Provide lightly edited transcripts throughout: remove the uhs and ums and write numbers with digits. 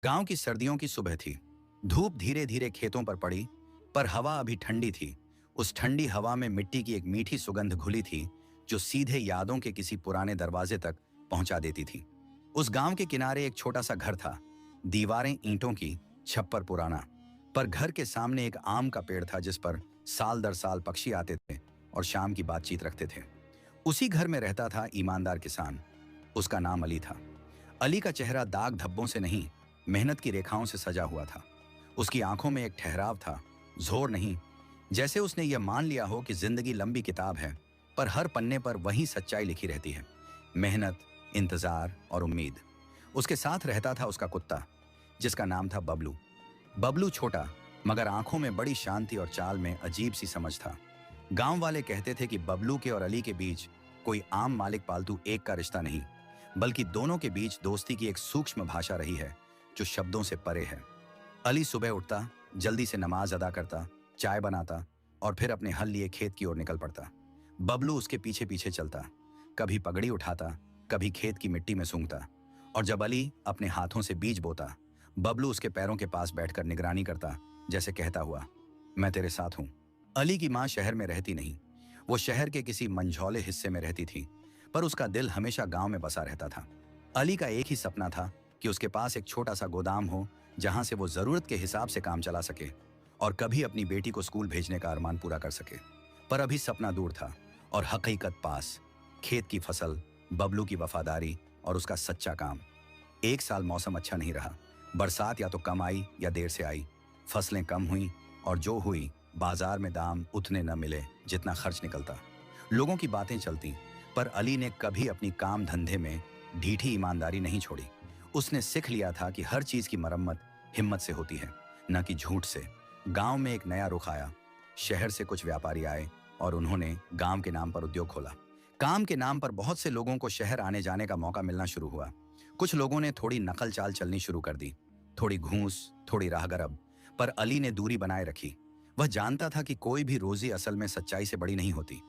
गांव की सर्दियों की सुबह थी। धूप धीरे धीरे खेतों पर पड़ी, पर हवा अभी ठंडी थी। उस ठंडी हवा में मिट्टी की एक मीठी सुगंध घुली थी, जो सीधे यादों के किसी पुराने दरवाजे तक पहुंचा देती थी। उस गांव के किनारे एक छोटा सा घर था। दीवारें ईंटों की, छप्पर पुराना, पर घर के सामने एक आम का पेड़ था जिस पर साल दर साल पक्षी आते थे और शाम की बातचीत रखते थे। उसी घर में रहता था ईमानदार किसान। उसका नाम अली था। अली का चेहरा दाग धब्बों से नहीं, मेहनत की रेखाओं से सजा हुआ था। उसकी आंखों में एक ठहराव था, जोर नहीं। जैसे उसने यह मान लिया हो कि जिंदगी लंबी किताब है, पर हर पन्ने पर वही सच्चाई लिखी रहती है। मेहनत, इंतजार और उम्मीद। उसके साथ रहता था उसका कुत्ता, जिसका नाम था बबलू। बबलू छोटा, मगर आंखों में बड़ी शांति और चाल में अजीब सी समझ था। गांव वाले कहते थे कि बबलू के और अली के बीच कोई आम मालिक पालतू एक का रिश्ता नहीं, बल्कि दोनों के बीच दोस्ती की एक सूक्ष्म भाषा रही है, जो शब्दों से परे है। अली सुबह उठता, जल्दी से नमाज अदा करता, चाय बनाता और फिर अपने हल लिए खेत की ओर निकल पड़ता। बबलू उसके पीछे पीछे चलता, कभी पगड़ी उठाता, कभी खेत की मिट्टी में सूंघता। और जब अली अपने हाथों से बीज बोता, बबलू उसके पैरों के पास बैठकर निगरानी करता, जैसे कहता हुआ, मैं तेरे साथ हूं। अली की मां शहर में रहती नहीं, वो शहर के किसी मंझौले हिस्से में रहती थी, पर उसका दिल हमेशा गांव में बसा रहता था। अली का एक ही सपना था कि उसके पास एक छोटा सा गोदाम हो, जहां से वो जरूरत के हिसाब से काम चला सके और कभी अपनी बेटी को स्कूल भेजने का अरमान पूरा कर सके। पर अभी सपना दूर था और हकीकत पास। खेत की फसल, बबलू की वफादारी और उसका सच्चा काम। एक साल मौसम अच्छा नहीं रहा। बरसात या तो कम आई या देर से आई। फसलें कम हुई और जो हुई, बाजार में दाम उतने न मिले जितना खर्च निकलता। लोगों की बातें चलती, पर अली ने कभी अपनी काम धंधे में ढीठी ईमानदारी नहीं छोड़ी। उसने सीख लिया था कि हर चीज की मरम्मत हिम्मत से होती है, न कि झूठ से। गांव में एक नया रुख आया। शहर से कुछ व्यापारी आए और उन्होंने गांव के नाम पर उद्योग खोला। काम के नाम पर बहुत से लोगों को शहर आने जाने का मौका मिलना शुरू हुआ। कुछ लोगों ने थोड़ी नकल चाल चलनी शुरू कर दी, थोड़ी घूस, थोड़ी राहगरब। पर अली ने दूरी बनाए रखी। वह जानता था कि कोई भी रोजी असल में सच्चाई से बड़ी नहीं होती।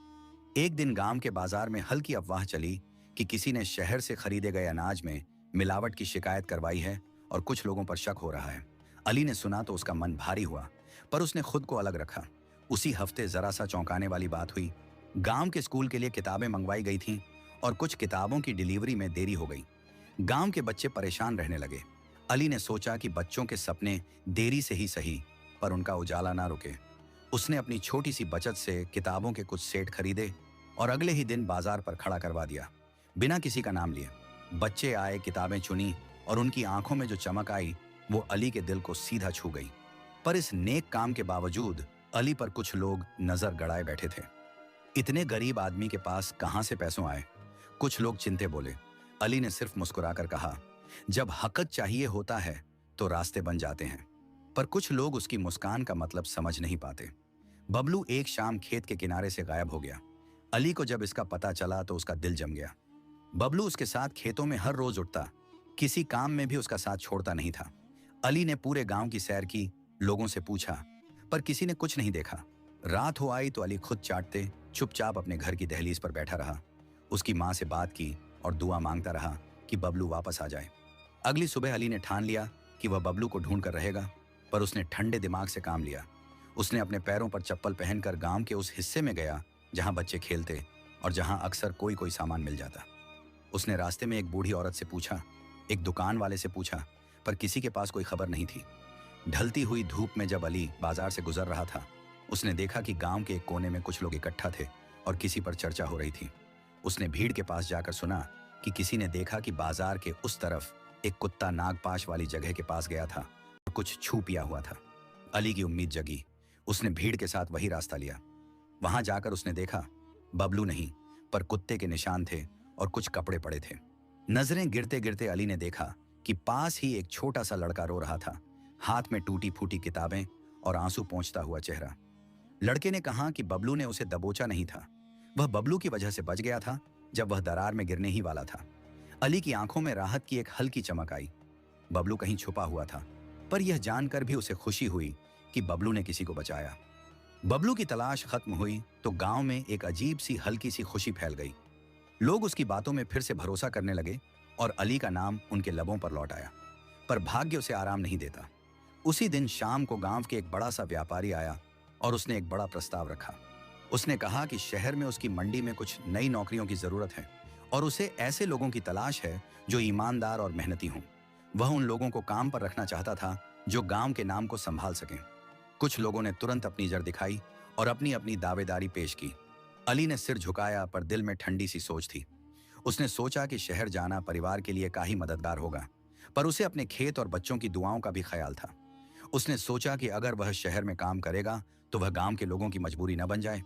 एक दिन गांव के बाजार में हल्की अफवाह चली कि किसी ने शहर से खरीदे गए अनाज में मिलावट की शिकायत करवाई है और कुछ लोगों पर शक हो रहा है। अली ने सुना तो उसका मन भारी हुआ, पर उसने खुद को अलग रखा। उसी हफ्ते जरा सा चौंकाने वाली बात हुई। गांव के स्कूल के लिए किताबें मंगवाई गई थीं और कुछ किताबों की डिलीवरी में देरी हो गई। गांव के बच्चे परेशान रहने लगे। अली ने सोचा कि बच्चों के सपने देरी से ही सही, पर उनका उजाला ना रुके। उसने अपनी छोटी सी बचत से किताबों के कुछ सेट खरीदे और अगले ही दिन बाजार पर खड़ा करवा दिया, बिना किसी का नाम लिए। बच्चे आए, किताबें चुनी और उनकी आंखों में जो चमक आई, वो अली के दिल को सीधा छू गई। पर इस नेक काम के बावजूद अली पर कुछ लोग नजर गड़ाए बैठे थे। इतने गरीब आदमी के पास कहां से पैसों आए? कुछ लोग चिंते बोले। अली ने सिर्फ मुस्कुराकर कहा, जब हक़ चाहिए होता है तो रास्ते बन जाते हैं। पर कुछ लोग उसकी मुस्कान का मतलब समझ नहीं पाते। बबलू एक शाम खेत के किनारे से गायब हो गया। अली को जब इसका पता चला तो उसका दिल जम गया। बबलू उसके साथ खेतों में हर रोज उठता, किसी काम में भी उसका साथ छोड़ता नहीं था। अली ने पूरे गांव की सैर की, लोगों से पूछा, पर किसी ने कुछ नहीं देखा। रात हो आई तो अली खुद चाटते चुपचाप अपने घर की दहलीज पर बैठा रहा। उसकी मां से बात की और दुआ मांगता रहा कि बबलू वापस आ जाए। अगली सुबह अली ने ठान लिया कि वह बबलू को ढूंढ कर रहेगा, पर उसने ठंडे दिमाग से काम लिया। उसने अपने पैरों पर चप्पल पहनकर गांव के उस हिस्से में गया जहां बच्चे खेलते और जहां अक्सर कोई कोई सामान मिल जाता। उसने रास्ते में एक बूढ़ी औरत से पूछा, एक दुकान वाले से पूछा, पर किसी के पास कोई खबर नहीं थी। ढलती हुई धूप में जब अली बाजार से गुजर रहा था, उसने देखा कि गांव के एक कोने में कुछ लोग इकट्ठा थे और किसी पर चर्चा हो रही थी। उसने भीड़ के पास जाकर सुना कि किसी ने देखा कि बाजार के उस तरफ एक कुत्ता नागपाश वाली जगह के पास गया था और कुछ छू पिया हुआ था। अली की उम्मीद जगी। उसने भीड़ के साथ वही रास्ता लिया। वहां जाकर उसने देखा, बबलू नहीं, पर कुत्ते के निशान थे और कुछ कपड़े पड़े थे। नजरें गिरते गिरते अली ने देखा कि पास ही एक छोटा सा लड़का रो रहा था, हाथ में टूटी फूटी किताबें और आंसू पोंछता हुआ चेहरा। लड़के ने कहा कि बबलू ने उसे दबोचा नहीं था, वह बबलू की वजह से बच गया था जब वह दरार में गिरने ही वाला था। अली की आंखों में राहत की एक हल्की चमक आई। बबलू कहीं छुपा हुआ था, पर यह जानकर भी उसे खुशी हुई कि बबलू ने किसी को बचाया। बबलू की तलाश खत्म हुई तो गांव में एक अजीब सी हल्की सी खुशी फैल गई। लोग उसकी बातों में फिर से भरोसा करने लगे और अली का नाम उनके लबों पर लौट आया। पर भाग्य उसे आराम नहीं देता। उसी दिन शाम को गांव के एक बड़ा सा व्यापारी आया और उसने एक बड़ा प्रस्ताव रखा। उसने कहा कि शहर में उसकी मंडी में कुछ नई नौकरियों की जरूरत है और उसे ऐसे लोगों की तलाश है जो ईमानदार और मेहनती हों। वह उन लोगों को काम पर रखना चाहता था जो गांव के नाम को संभाल सकें। कुछ लोगों ने तुरंत अपनी जड़ दिखाई और अपनी अपनी दावेदारी पेश की। अली ने सिर झुकाया, पर दिल में ठंडी सी सोच थी। उसने सोचा कि शहर जाना परिवार के लिए काफी मददगार होगा, पर उसे अपने खेत और बच्चों की दुआओं का भी ख्याल था। उसने सोचा कि अगर वह शहर में काम करेगा तो वह गांव के लोगों की मजबूरी न बन जाए।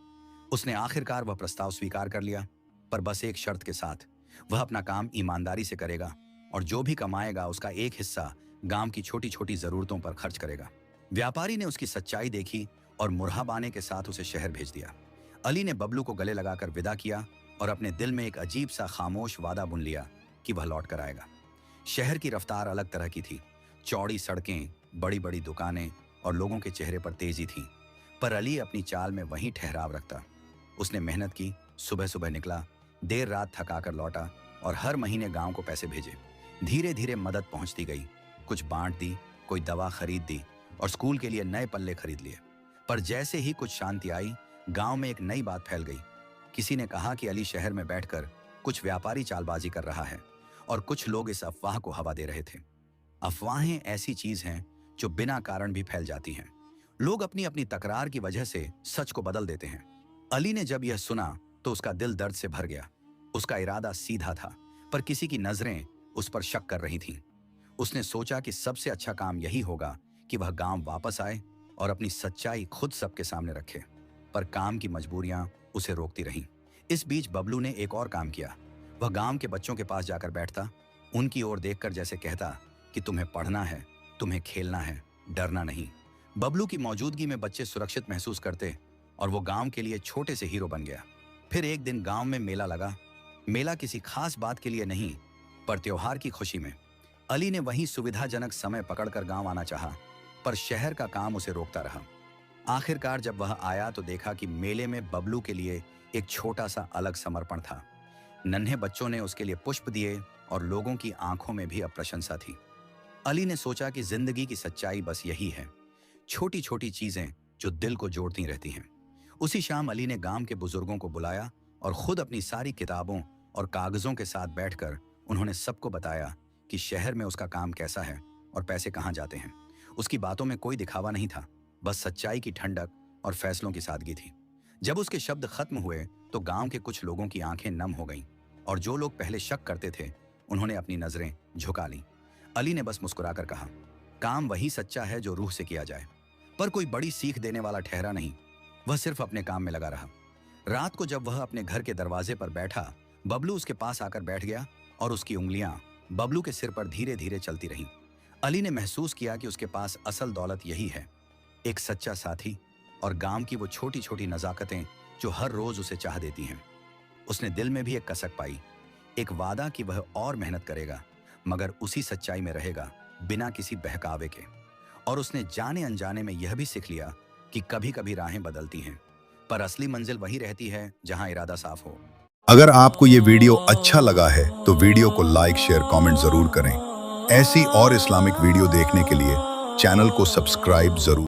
उसने आखिरकार वह प्रस्ताव स्वीकार कर लिया, पर बस एक शर्त के साथ। वह अपना काम ईमानदारी से करेगा और जो भी कमाएगा उसका एक हिस्सा गांव की छोटी छोटी जरूरतों पर खर्च करेगा। व्यापारी ने उसकी सच्चाई देखी और मुरहाबाने के साथ उसे शहर भेज दिया। अली ने बबलू को गले लगाकर विदा किया और अपने दिल में एक अजीब सा खामोश वादा बुन लिया कि वह लौट कर आएगा। शहर की रफ्तार अलग तरह की थी। चौड़ी सड़कें, बड़ी बड़ी दुकानें और लोगों के चेहरे पर तेजी थी, पर अली अपनी चाल में वहीं ठहराव रखता। उसने मेहनत की, सुबह सुबह निकला, देर रात थका कर लौटा और हर महीने गांव को पैसे भेजे। धीरे धीरे मदद पहुंचती गई। कुछ बांट दी, कोई दवा खरीद दी और स्कूल के लिए नए पल्ले खरीद लिए। पर जैसे ही कुछ शांति आई, गांव में एक नई बात फैल गई। किसी ने कहा कि अली शहर में बैठकर कुछ व्यापारी चालबाजी कर रहा है और कुछ लोग इस अफवाह को हवा दे रहे थे। अफवाहें ऐसी चीज हैं जो बिना कारण भी फैल जाती हैं। लोग अपनी अपनी तकरार की वजह से सच को बदल देते हैं। अली ने जब यह सुना तो उसका दिल दर्द से भर गया। उसका इरादा सीधा था, पर किसी की नजरें उस पर शक कर रही थीं। उसने सोचा कि सबसे अच्छा काम यही होगा कि वह गांव वापस आए और अपनी सच्चाई खुद सबके सामने रखे। पर काम की मजबूरियां उसे रोकती रहीं। इस बीच बबलू ने एक और काम किया। वह गांव के बच्चों के पास जाकर बैठता, उनकी ओर देखकर जैसे कहता कि तुम्हें पढ़ना है, तुम्हें खेलना है, डरना नहीं। बबलू की मौजूदगी में बच्चे सुरक्षित महसूस करते और वो गांव के लिए छोटे से हीरो बन गया। फिर एक दिन गांव में मेला लगा। मेला किसी खास बात के लिए नहीं, पर त्योहार की खुशी में। अली ने वहीं सुविधाजनक समय पकड़कर गांव आना चाहा, पर शहर का काम उसे रोकता रहा। आखिरकार जब वह आया तो देखा कि मेले में बबलू के लिए एक छोटा सा अलग समर्पण था। नन्हे बच्चों ने उसके लिए पुष्प दिए और लोगों की आंखों में भी अब प्रशंसा थी। अली ने सोचा कि जिंदगी की सच्चाई बस यही है, छोटी छोटी चीजें जो दिल को जोड़ती रहती हैं। उसी शाम अली ने गांव के बुजुर्गों को बुलाया और खुद अपनी सारी किताबों और कागजों के साथ बैठकर उन्होंने सबको बताया कि शहर में उसका काम कैसा है और पैसे कहाँ जाते हैं। उसकी बातों में कोई दिखावा नहीं था, बस सच्चाई की ठंडक और फैसलों की सादगी थी। जब उसके शब्द खत्म हुए तो गांव के कुछ लोगों की आंखें नम हो गईं और जो लोग पहले शक करते थे उन्होंने अपनी नजरें झुका लीं। अली ने बस मुस्कुराकर कहा, काम वही सच्चा है जो रूह से किया जाए। पर कोई बड़ी सीख देने वाला ठहरा नहीं। वह सिर्फ अपने काम में लगा रहा। रात को जब वह अपने घर के दरवाजे पर बैठा, बबलू उसके पास आकर बैठ गया और उसकी उंगलियां बबलू के सिर पर धीरे धीरे चलती रहीं। अली ने महसूस किया कि उसके पास असल दौलत यही है, एक सच्चा साथी और गांव की वो छोटी छोटी नजाकतें जो हर रोज उसे चाह देती हैं। उसने दिल में भी एक कसक पाई, एक वादा कि वह और मेहनत करेगा, मगर उसी सच्चाई में रहेगा, बिना किसी बहकावे के। और उसने जाने अनजाने में यह भी सीख लिया कि कभी कभी राहें बदलती हैं, पर असली मंजिल वही रहती है जहां इरादा साफ हो। अगर आपको ये वीडियो अच्छा लगा है तो वीडियो को लाइक, शेयर, कमेंट जरूर करें। ऐसी और इस्लामिक वीडियो देखने के लिए चैनल को सब्सक्राइब जरूर